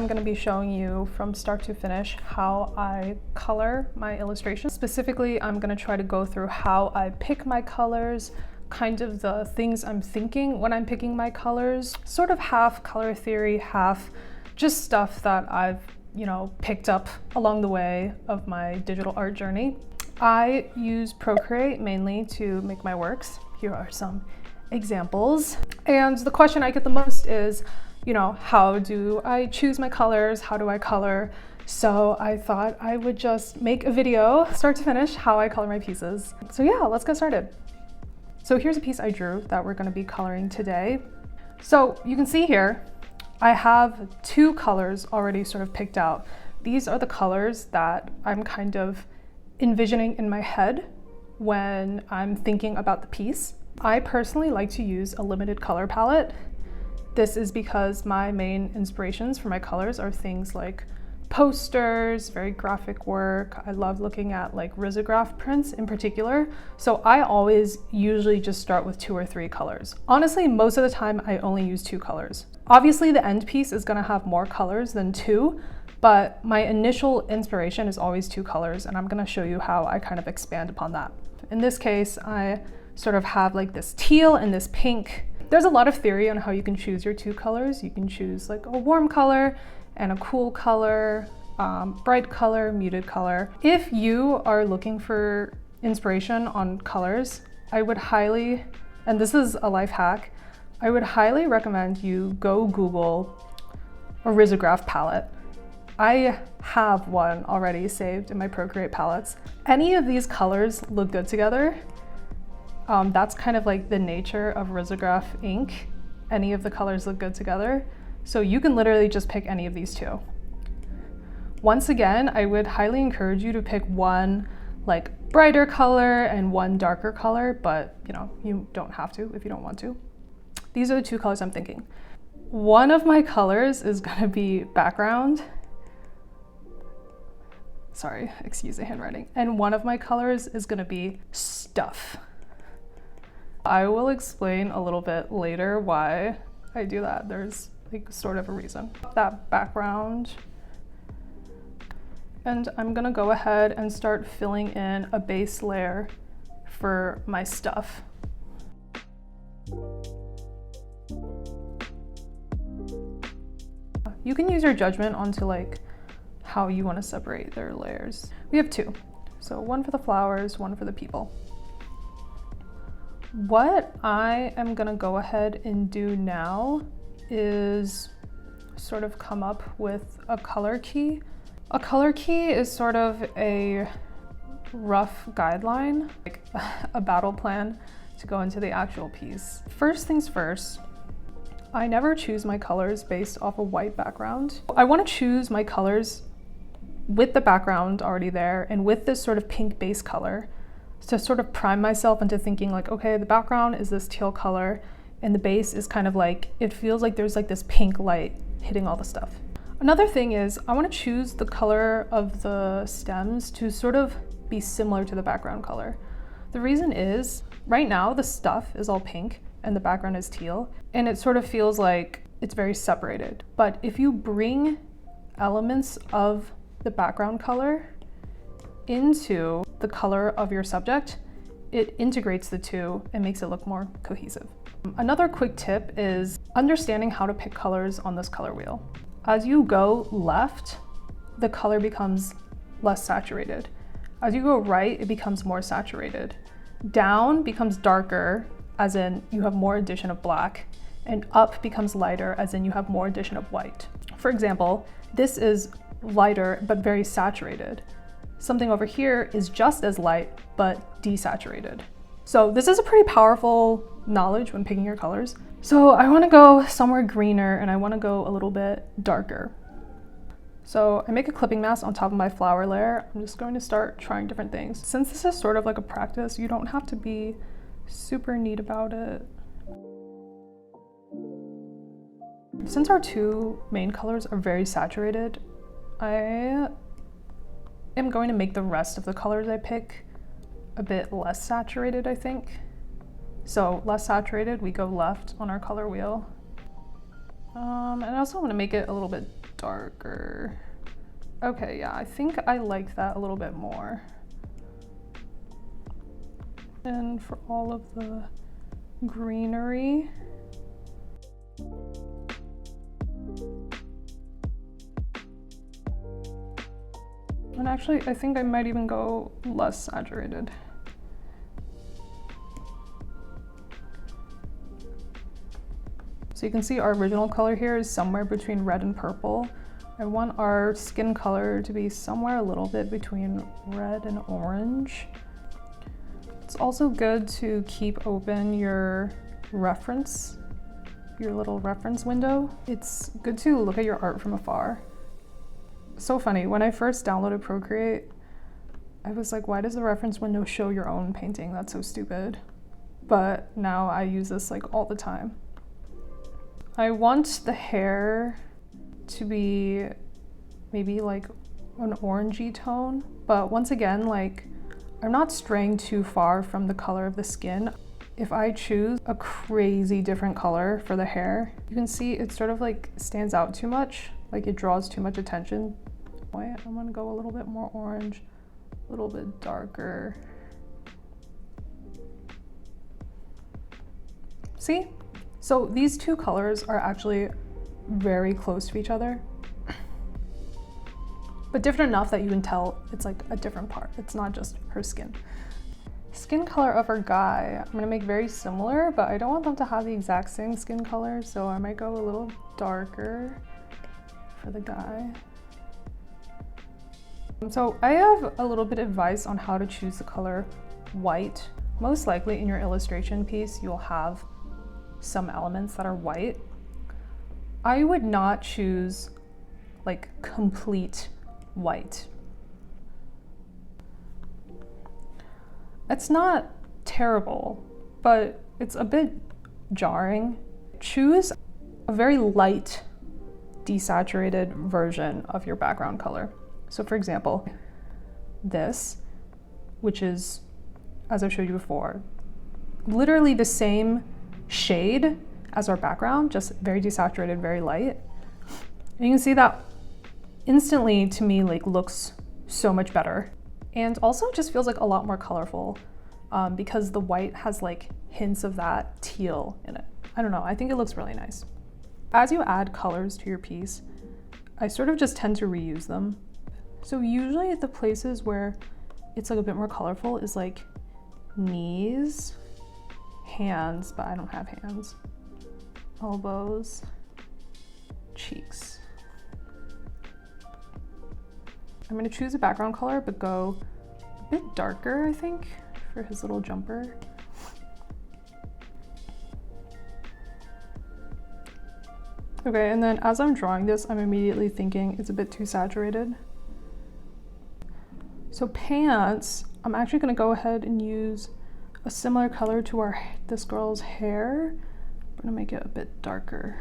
I'm going to be showing you from start to finish how I color my illustrations. Specifically, I'm going to try to go through how I pick my colors, kind of the things I'm thinking when I'm picking my colors, sort of half color theory, half just stuff that I've, picked up along the way of my digital art journey. I use Procreate mainly to make my works. Here are some examples. And the question I get the most is, how do I choose my colors? How do I color? So I thought I would just make a video, start to finish, how I color my pieces. So yeah, let's get started. So here's a piece I drew that we're going to be coloring today. So you can see here, I have two colors already sort of picked out. These are the colors that I'm kind of envisioning in my head when I'm thinking about the piece. I personally like to use a limited color palette. This is because my main inspirations for my colors are things like posters, very graphic work. I love looking at like risograph prints in particular. So I always usually just start with 2 or 3 colors. Honestly, most of the time I only use 2 colors. Obviously the end piece is gonna have more colors than 2, but my initial inspiration is always 2 colors, and I'm gonna show you how I kind of expand upon that. In this case, I sort of have like this teal and this pink. There's a lot of theory on how you can choose your 2 colors. You can choose like a warm color and a cool color, bright color, muted color. If you are looking for inspiration on colors, I would highly, and this is a life hack, I would highly recommend you go Google a risograph palette. I have one already saved in my Procreate palettes. Any of these colors look good together. That's kind of like the nature of risograph ink. Any of the colors look good together. So you can literally just pick any of these 2. Once again, I would highly encourage you to pick one like brighter color and one darker color, but you don't have to if you don't want to. These are the 2 colors I'm thinking. One of my colors is gonna be background. Sorry, excuse the handwriting. And one of my colors is gonna be stuff. I will explain a little bit later why I do that. There's like sort of a reason. That background. And I'm gonna go ahead and start filling in a base layer for my stuff. You can use your judgment onto like how you want to separate their layers. We have 2. So one for the flowers, one for the people. What I am gonna go ahead and do now is sort of come up with a color key. A color key is sort of a rough guideline, like a battle plan to go into the actual piece. First things first, I never choose my colors based off a white background. I want to choose my colors with the background already there and with this sort of pink base color to sort of prime myself into thinking like, okay, the background is this teal color and the base is kind of like, it feels like there's like this pink light hitting all the stuff. Another thing is I want to choose the color of the stems to sort of be similar to the background color. The reason is right now the stuff is all pink and the background is teal, and it sort of feels like it's very separated. But if you bring elements of the background color into the color of your subject, it integrates the 2 and makes it look more cohesive. Another quick tip is understanding how to pick colors on this color wheel. As you go left, the color becomes less saturated. As you go right, it becomes more saturated. Down becomes darker, as in you have more addition of black, and up becomes lighter, as in you have more addition of white. For example, this is lighter but very saturated. Something over here is just as light but desaturated. So this is a pretty powerful knowledge when picking your colors. So I want to go somewhere greener and I want to go a little bit darker. So I make a clipping mask on top of my flower layer. I'm just going to start trying different things. Since this is sort of like a practice, you don't have to be super neat about it. Since our 2 main colors are very saturated, I am going to make the rest of the colors I pick a bit less saturated, I think. So less saturated, we go left on our color wheel. And I also want to make it a little bit darker. Okay, yeah, I think I like that a little bit more. And for all of the greenery. And actually, I think I might even go less saturated. So you can see our original color here is somewhere between red and purple. I want our skin color to be somewhere a little bit between red and orange. It's also good to keep open your reference, your little reference window. It's good to look at your art from afar. So funny, when I first downloaded Procreate, I was like, why does the reference window show your own painting? That's so stupid. But now I use this like all the time. I want the hair to be maybe like an orangey tone, but once again, like I'm not straying too far from the color of the skin. If I choose a crazy different color for the hair, you can see it sort of like stands out too much, like it draws too much attention. Wait, I'm gonna go a little bit more orange, a little bit darker. See? So these two colors are actually very close to each other, but different enough that you can tell it's like a different part. It's not just her skin. Skin color of our guy, I'm gonna make very similar, but I don't want them to have the exact same skin color, so I might go a little darker for the guy. So I have a little bit of advice on how to choose the color white. Most likely in your illustration piece, you'll have some elements that are white. I would not choose like complete white. It's not terrible, but it's a bit jarring. Choose a very light, desaturated version of your background color. So for example, this, which is, as I've showed you before, literally the same shade as our background, just very desaturated, very light. And you can see that instantly to me like looks so much better. And also just feels like a lot more colorful because the white has like hints of that teal in it. I don't know, I think it looks really nice. As you add colors to your piece, I sort of just tend to reuse them. So usually the places where it's like a bit more colorful is like knees, hands, but I don't have hands, elbows, cheeks. I'm gonna choose a background color, but go a bit darker, I think, for his little jumper. Okay, and then as I'm drawing this, I'm immediately thinking it's a bit too saturated. So pants, I'm actually gonna go ahead and use a similar color to this girl's hair. I'm gonna make it a bit darker.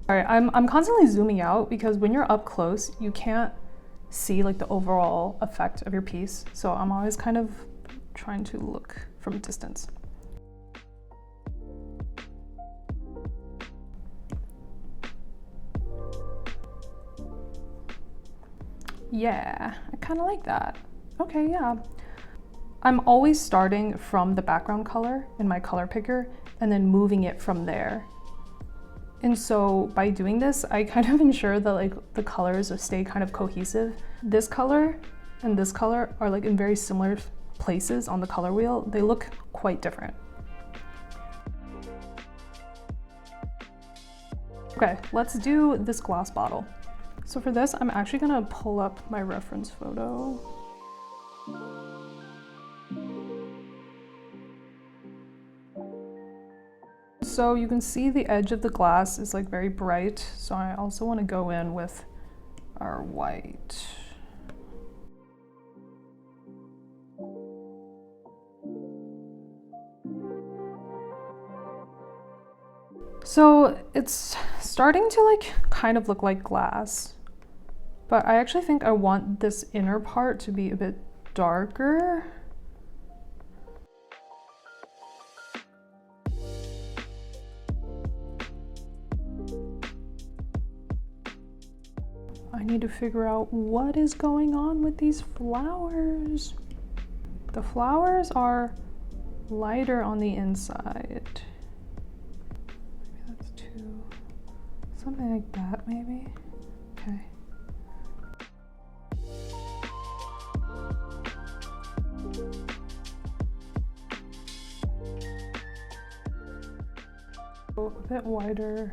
All right, I'm constantly zooming out because when you're up close, you can't see like the overall effect of your piece. So I'm always kind of trying to look from a distance. Yeah, I kind of like that. Okay, yeah. I'm always starting from the background color in my color picker and then moving it from there. And so by doing this, I kind of ensure that like the colors stay kind of cohesive. This color and this color are like in very similar places on the color wheel. They look quite different. Okay, let's do this glass bottle. So for this, I'm actually gonna pull up my reference photo. So you can see the edge of the glass is like very bright. So I also want to go in with our white. So it's starting to like kind of look like glass, but I actually think I want this inner part to be a bit darker. I need to figure out what is going on with these flowers. The flowers are lighter on the inside. Maybe that's too, something like that maybe. Okay. A bit wider.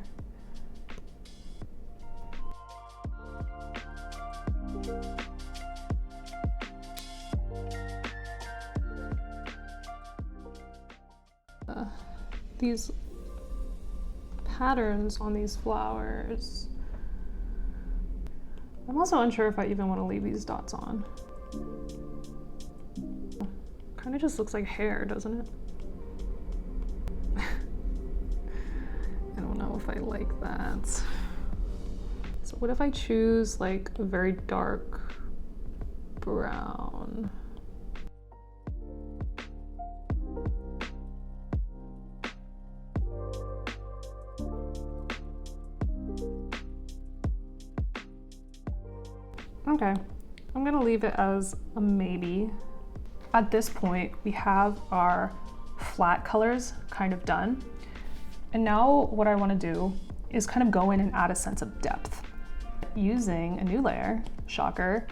These patterns on these flowers. I'm also unsure if I even want to leave these dots on. Kind of just looks like hair, doesn't it? I don't know if I like that. So what if I choose like a very dark brown? Okay, I'm gonna leave it as a maybe. At this point, we have our flat colors kind of done. And now what I wanna do is kind of go in and add a sense of depth. Using a new layer, shocker,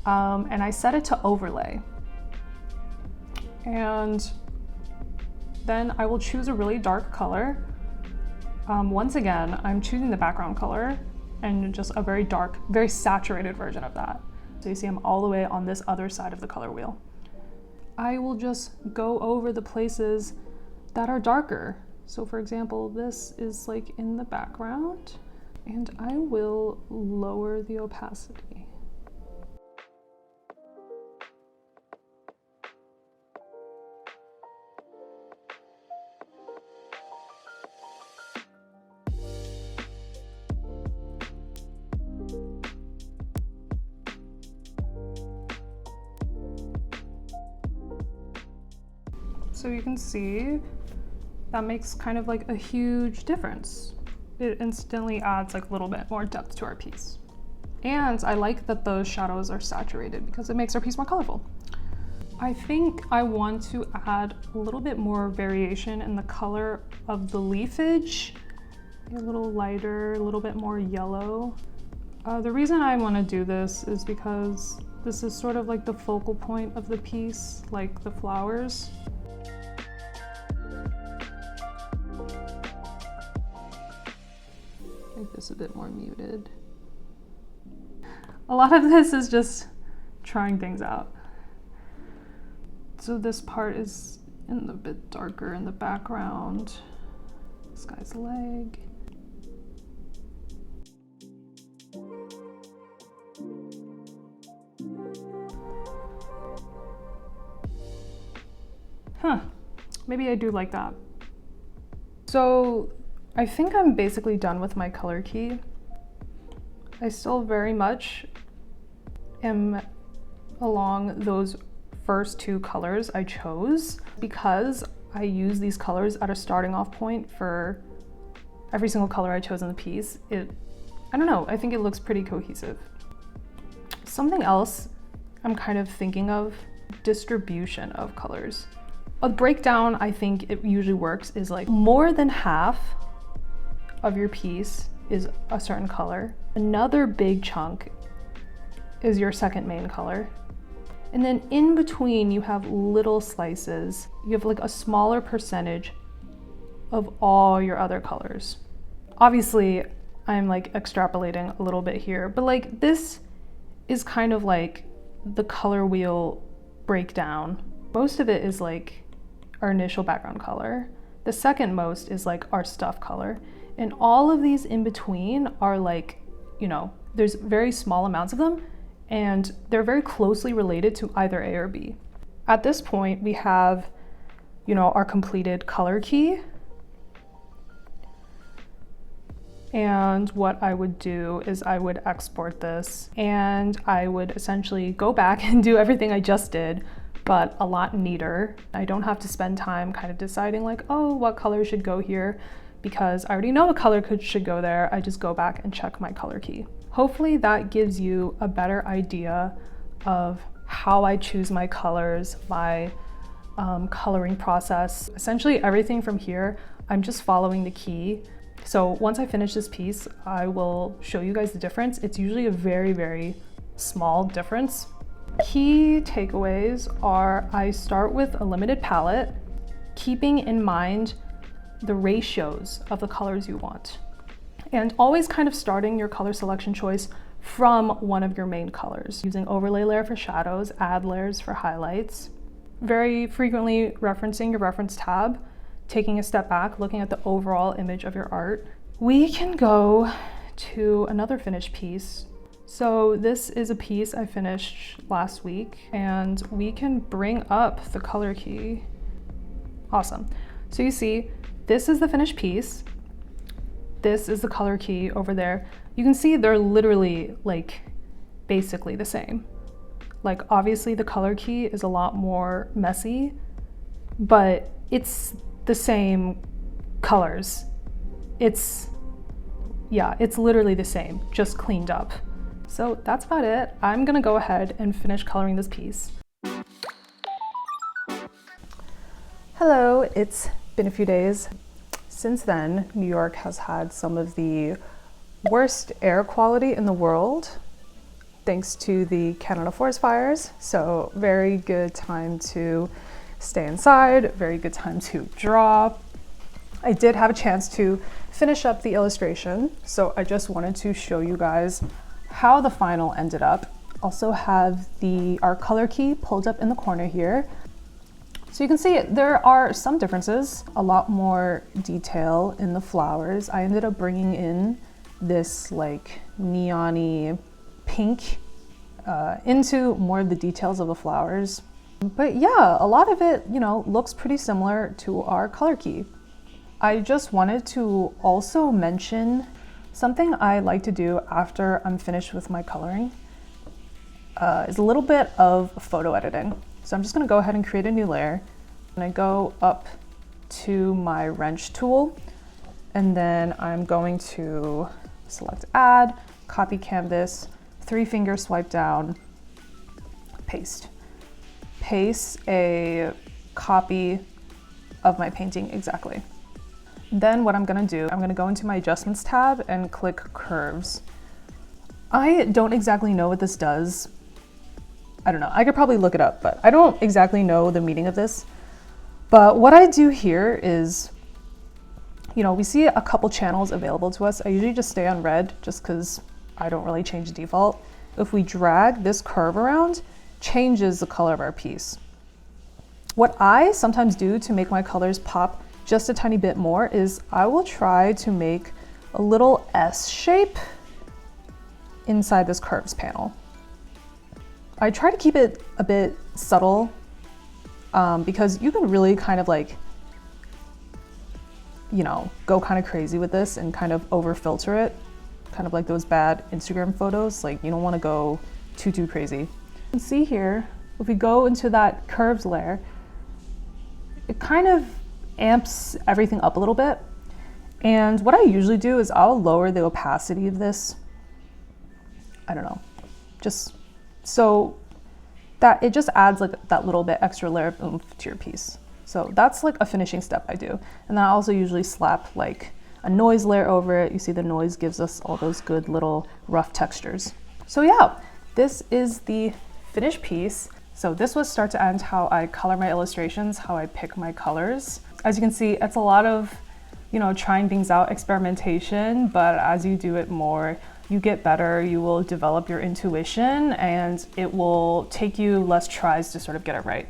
and I set it to overlay. And then I will choose a really dark color. Once again, I'm choosing the background color and just a very dark, very saturated version of that. So you see I'm all the way on this other side of the color wheel. I will just go over the places that are darker. So for example, this is like in the background, and I will lower the opacity. So you can see that makes kind of like a huge difference. It instantly adds like a little bit more depth to our piece. And I like that those shadows are saturated because it makes our piece more colorful. I think I want to add a little bit more variation in the color of the leafage. A little lighter, a little bit more yellow. The reason I want to do this is because this is sort of like the focal point of the piece, like the flowers. Make this a bit more muted. A lot of this is just trying things out. So this part is a bit darker in the background. This guy's leg. Maybe I do like that. So I think I'm basically done with my color key. I still very much am along those first two colors I chose because I use these colors at a starting off point for every single color I chose in the piece. I don't know, I think it looks pretty cohesive. Something else I'm kind of thinking of, distribution of colors. A breakdown I think it usually works is like more than half of your piece is a certain color. Another big chunk is your second main color. And then in between you have little slices. You have like a smaller percentage of all your other colors. Obviously, I'm like extrapolating a little bit here, but like this is kind of like the color wheel breakdown. Most of it is like our initial background color. The second most is like our stuff color. And all of these in between are like, you know, there's very small amounts of them and they're very closely related to either A or B. At this point, we have, you know, our completed color key. And what I would do is I would export this and I would essentially go back and do everything I just did, but a lot neater. I don't have to spend time kind of deciding like, oh, what color should go here, because I already know what color should go there. I just go back and check my color key. Hopefully that gives you a better idea of how I choose my colors, my coloring process. Essentially everything from here, I'm just following the key. So once I finish this piece, I will show you guys the difference. It's usually a very, very small difference. Key takeaways are I start with a limited palette, keeping in mind the ratios of the colors you want. And always kind of starting your color selection choice from one of your main colors. Using overlay layer for shadows, add layers for highlights. Very frequently referencing your reference tab, taking a step back, looking at the overall image of your art. We can go to another finished piece. So this is a piece I finished last week, and we can bring up the color key. Awesome. So you see, this is the finished piece. This is the color key over there. You can see they're literally like basically the same. Like obviously the color key is a lot more messy, but it's the same colors. It's literally the same, just cleaned up. So that's about it. I'm gonna go ahead and finish coloring this piece. Hello, it's been a few days. Since then, New York has had some of the worst air quality in the world, thanks to the Canada forest fires. So very good time to stay inside, very good time to draw. I did have a chance to finish up the illustration, so I just wanted to show you guys how the final ended up. Also have our color key pulled up in the corner here. So you can see there are some differences, a lot more detail in the flowers. I ended up bringing in this like neon-y pink into more of the details of the flowers. But yeah, a lot of it, looks pretty similar to our color key. I just wanted to also mention something I like to do after I'm finished with my coloring is a little bit of photo editing. So I'm just gonna go ahead and create a new layer. And I go up to my wrench tool, and then I'm going to select add, copy canvas, 3-finger swipe down, paste. Paste a copy of my painting exactly. Then what I'm gonna do, I'm gonna go into my adjustments tab and click curves. I don't exactly know what this does. I don't know, I could probably look it up, but I don't exactly know the meaning of this. But what I do here is, we see a couple channels available to us. I usually just stay on red just because I don't really change the default. If we drag this curve around, changes the color of our piece. What I sometimes do to make my colors pop just a tiny bit more is I will try to make a little S shape inside this curves panel. I try to keep it a bit subtle because you can really kind of like, go kind of crazy with this and kind of over filter it. Kind of like those bad Instagram photos. Like you don't want to go too crazy. You can see here, if we go into that curves layer, it kind of amps everything up a little bit. And what I usually do is I'll lower the opacity of this. I don't know, just so that it just adds like that little bit extra layer of oomph to your piece. So that's like a finishing step I do. And then I also usually slap like a noise layer over it. You see the noise gives us all those good little rough textures. So yeah, this is the finished piece. So this was start to end how I color my illustrations, how I pick my colors. As you can see, it's a lot of, trying things out, experimentation, but as you do it more, you get better, you will develop your intuition, and it will take you less tries to sort of get it right.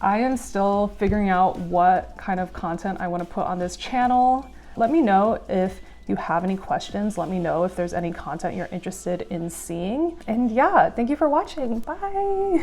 I am still figuring out what kind of content I want to put on this channel. Let me know if you have any questions. Let me know if there's any content you're interested in seeing. And yeah, thank you for watching. Bye.